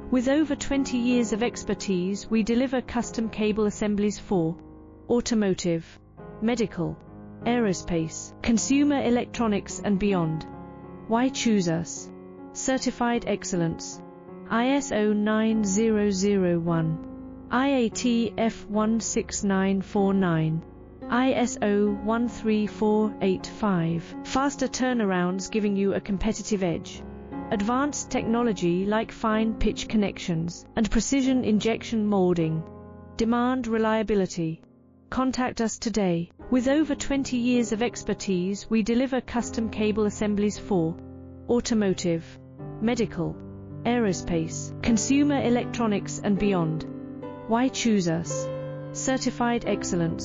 With over 20 years of expertise, we deliver custom cable assemblies for automotive, medical, aerospace, consumer electronics and beyond. Why choose us? Certified excellence. ISO 9001, IATF 16949, ISO 13485. Faster turnarounds giving you a competitive edge. Advanced technology like fine pitch connections and precision injection molding. Demand reliability. Contact us today. With over 20 years of expertise, we deliver custom cable assemblies for automotive, medical, aerospace, consumer electronics and beyond. Why choose us? Certified excellence.